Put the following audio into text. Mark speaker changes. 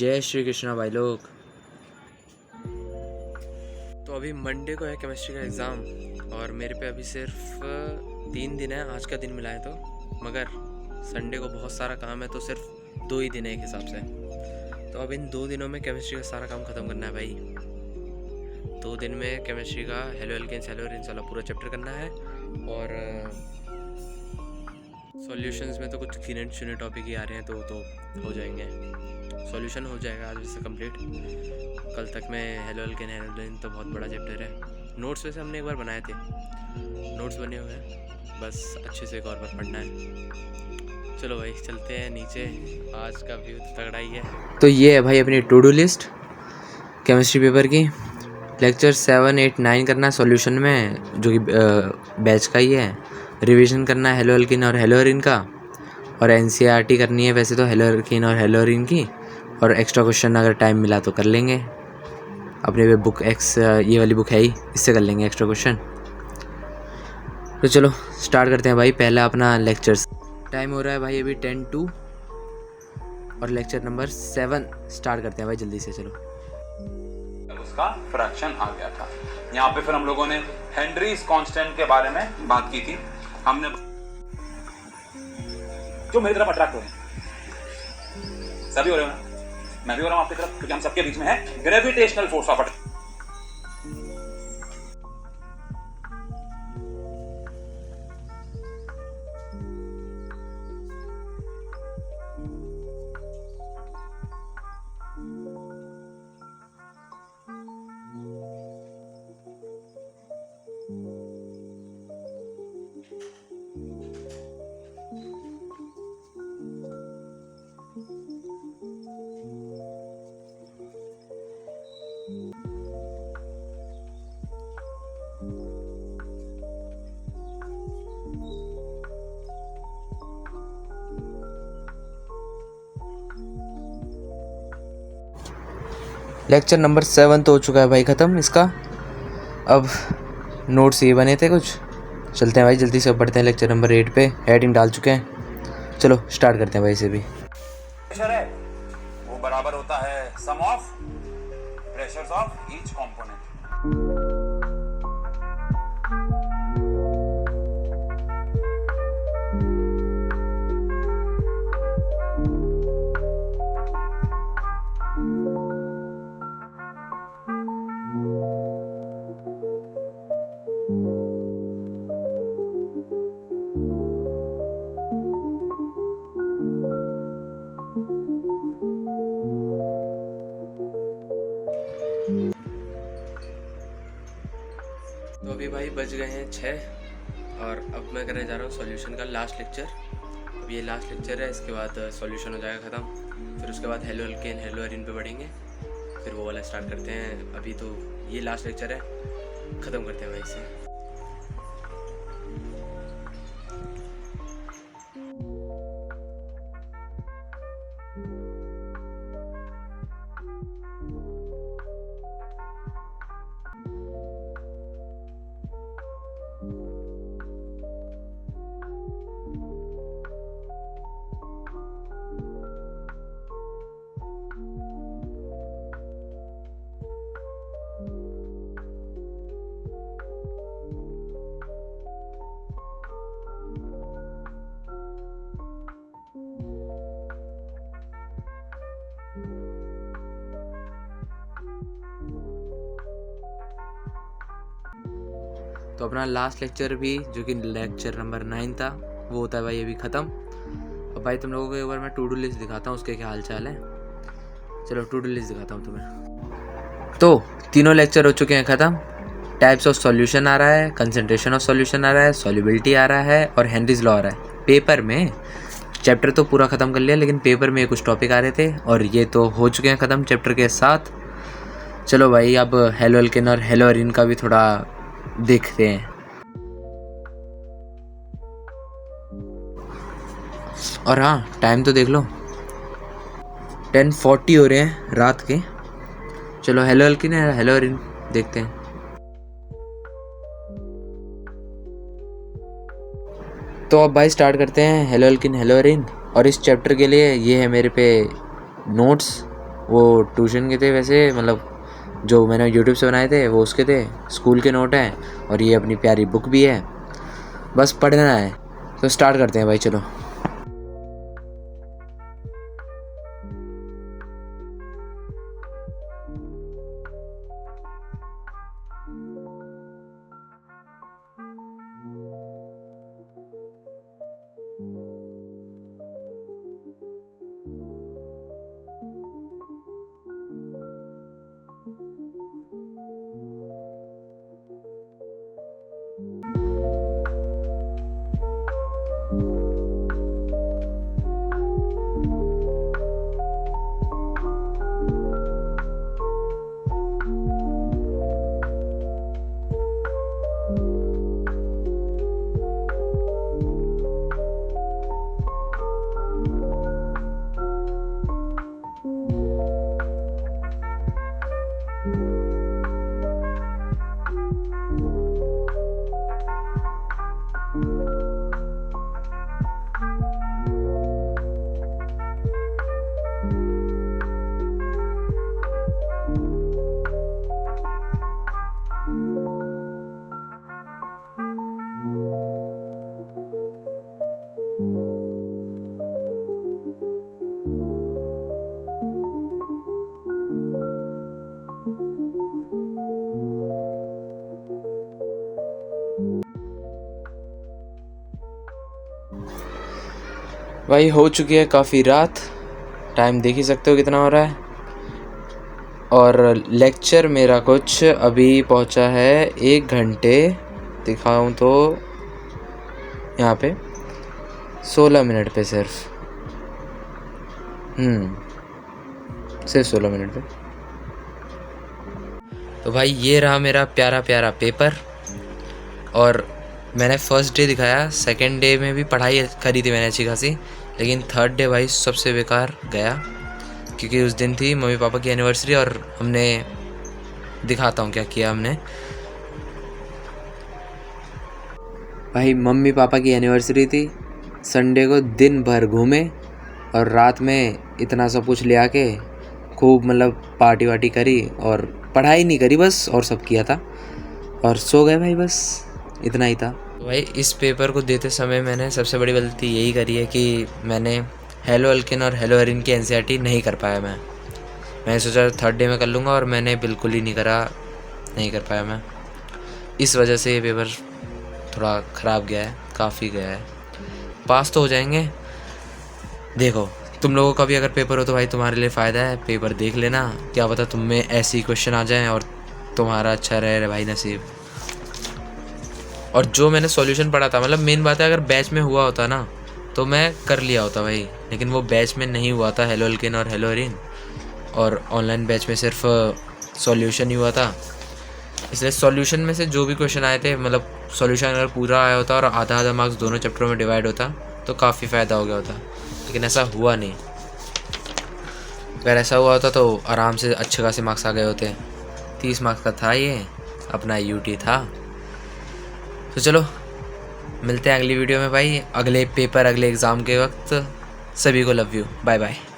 Speaker 1: जय श्री कृष्णा भाई लोग। तो अभी मंडे को है केमिस्ट्री का एग्ज़ाम और मेरे पे अभी सिर्फ 3 दिन है, आज का दिन मिला है तो, मगर संडे को बहुत सारा काम है तो सिर्फ 2 ही दिन है एक हिसाब से। तो अब इन 2 दिनों में केमिस्ट्री का सारा काम ख़त्म करना है भाई। 2 दिन में केमिस्ट्री का हेलो एल्केन्स हेलो एरिन्स वाला पूरा चैप्टर करना है और सॉल्यूशंस में तो कुछ गिने टॉपिक ही आ रहे हैं तो वो तो हो जाएंगे। सॉल्यूशन हो जाएगा आज से कंप्लीट। कल तक में हेलो एल्केन हेलो एरिन तो बहुत बड़ा चैप्टर है। नोट्स वैसे हमने एक बार बनाए थे, नोट्स बने हुए हैं, बस अच्छे से एक और बार पढ़ना है। चलो भाई चलते हैं नीचे, आज का व्यू तो तगड़ा ही है। तो ये है भाई अपनी to do list chemistry paper की। लेक्चर 7, 8, 9 करना है सॉल्यूशन में, जो कि बैच का ही है। रिवीजन करना है हेलो एल्किन और हेलो एरिन का, और एनसीईआरटी करनी है वैसे तो हेलो एल्किन और हेलो एरिन की, और एक्स्ट्रा क्वेश्चन अगर टाइम मिला तो कर लेंगे। अपने पे बुक एक्स ये वाली बुक है ही, इससे कर लेंगे एक्स्ट्रा क्वेश्चन। तो चलो स्टार्ट करते हैं भाई पहला अपना लेक्चर्स। टाइम हो रहा है भाई अभी 10 to, और लेक्चर नंबर 7 स्टार्ट करते हैं भाई जल्दी से। चलो,
Speaker 2: उसका फ्रैक्शन आ गया था। यहाँ पे फिर हम लोगों ने हेनरीज कांस्टेंट के बारे में बात की थी। हमने जो मेरी तरफ अट्रैक्ट हो रहे हैं, सभी हो रहे हो ना, मैं भी हो रहा हूं आपकी तरफ, क्योंकि हम सबके बीच में है gravitational force of attraction.
Speaker 1: Lecture number 7 तो हो चुका है भाई ख़त्म इसका। अब नोट्स ये बने थे कुछ, चलते हैं भाई जल्दी से बढ़ते हैं लेक्चर नंबर 8 पे। हेडिंग डाल चुके हैं, चलो स्टार्ट करते हैं भाई इसे भी।
Speaker 2: प्रेशर है वो बराबर होता है sum of pressures of each component.
Speaker 1: तो अभी भाई बज गए हैं 6 और अब मैं करने जा रहा हूँ सॉल्यूशन का लास्ट लेक्चर। अब ये लास्ट लेक्चर है, इसके बाद सॉल्यूशन हो जाएगा ख़त्म। फिर उसके बाद हेलो एल्केन हेलो एरिन पे बढ़ेंगे, फिर वो वाला स्टार्ट करते हैं। अभी तो ये लास्ट लेक्चर है, ख़त्म करते हैं भाई इसे। तो अपना लास्ट लेक्चर भी, जो कि लेक्चर नंबर 9 था, वो होता है भाई अभी ख़त्म। अब भाई तुम लोगों को एक बार मैं टू डू लिस्ट दिखाता हूँ, उसके क्या हाल चाल है। चलो टू डू लिस्ट दिखाता हूँ तुम्हें। तो तीनों लेक्चर हो चुके हैं ख़त्म। टाइप्स ऑफ सॉल्यूशन आ रहा है, कंसंट्रेशन ऑफ सॉल्यूशन आ रहा है, सॉल्युबिलिटी आ रहा है, और हेनरीज लॉ आ रहा है। पेपर में चैप्टर तो पूरा ख़त्म कर लिया, लेकिन पेपर में कुछ टॉपिक आ रहे थे और ये तो हो चुके हैं ख़त्म चैप्टर के साथ। चलो भाई अब हेलो एल्केन और हेलो एरिन का भी थोड़ा देखते हैं। और हाँ, टाइम तो देख लो, 10:40 हो रहे हैं रात के। चलो हेलो एल्केन हेलो एरिन देखते हैं। तो अब भाई स्टार्ट करते हैं हेलो एल्किन हेलो एरिन। और इस चैप्टर के लिए ये है मेरे पे नोट्स, वो ट्यूशन के थे वैसे, मतलब जो मैंने यूट्यूब से बनाए थे वो उसके थे, स्कूल के नोट हैं, और ये अपनी प्यारी बुक भी है, बस पढ़ना है। तो स्टार्ट करते हैं भाई, चलो। भाई हो चुकी है काफ़ी रात, टाइम देख ही सकते हो कितना हो रहा है। और लेक्चर मेरा कुछ अभी पहुंचा है 1 घंटे, दिखाऊं तो यहाँ पे 16 मिनट पे सिर्फ सिर्फ 16 मिनट पे। तो भाई ये रहा मेरा प्यारा प्यारा पेपर। और मैंने फर्स्ट डे दिखाया, सेकंड डे में भी पढ़ाई करी थी मैंने अच्छी खासी, लेकिन थर्ड डे भाई सबसे बेकार गया, क्योंकि उस दिन थी मम्मी पापा की एनिवर्सरी। और हमने, दिखाता हूँ क्या किया हमने। भाई मम्मी पापा की एनिवर्सरी थी, संडे को दिन भर घूमे और रात में इतना सब कुछ ले आके खूब मतलब पार्टी वार्टी करी, और पढ़ाई नहीं करी बस, और सब किया था और सो गए भाई, बस इतना ही था। तो भाई इस पेपर को देते समय मैंने सबसे बड़ी गलती यही करी है कि मैंने हेलो अल्केन और हेलो एरिन की एनसीईआरटी नहीं कर पाया। मैंने सोचा थर्ड डे में कर लूँगा, और मैंने बिल्कुल ही नहीं कर पाया मैं। इस वजह से ये पेपर थोड़ा ख़राब गया है, काफ़ी गया है। पास तो हो जाएंगे। देखो तुम लोगों का भी अगर पेपर हो तो भाई तुम्हारे लिए फ़ायदा है, पेपर देख लेना, क्या पता तुम में ऐसे ही क्वेश्चन आ जाएं और तुम्हारा अच्छा रहे भाई नसीब। और जो मैंने सॉल्यूशन पढ़ा था, मतलब मेन बात है, अगर बैच में हुआ होता ना तो मैं कर लिया होता भाई, लेकिन वो बैच में नहीं हुआ था हेलो अल्केन और हेलो एरिन, और ऑनलाइन बैच में सिर्फ सॉल्यूशन ही हुआ था। इसलिए सॉल्यूशन में से जो भी क्वेश्चन आए थे, मतलब सॉल्यूशन अगर पूरा आया होता और आधा आधा मार्क्स दोनों चैप्टरों में डिवाइड होता तो काफ़ी फ़ायदा हो गया होता, लेकिन ऐसा हुआ नहीं। अगर ऐसा हुआ होता तो आराम से अच्छे खासे मार्क्स आ गए होते। 30 मार्क्स का था ये, अपना यूटी था। तो चलो मिलते हैं अगली वीडियो में भाई, अगले पेपर, अगले एग्ज़ाम के वक्त। सभी को लव यू, बाय बाय।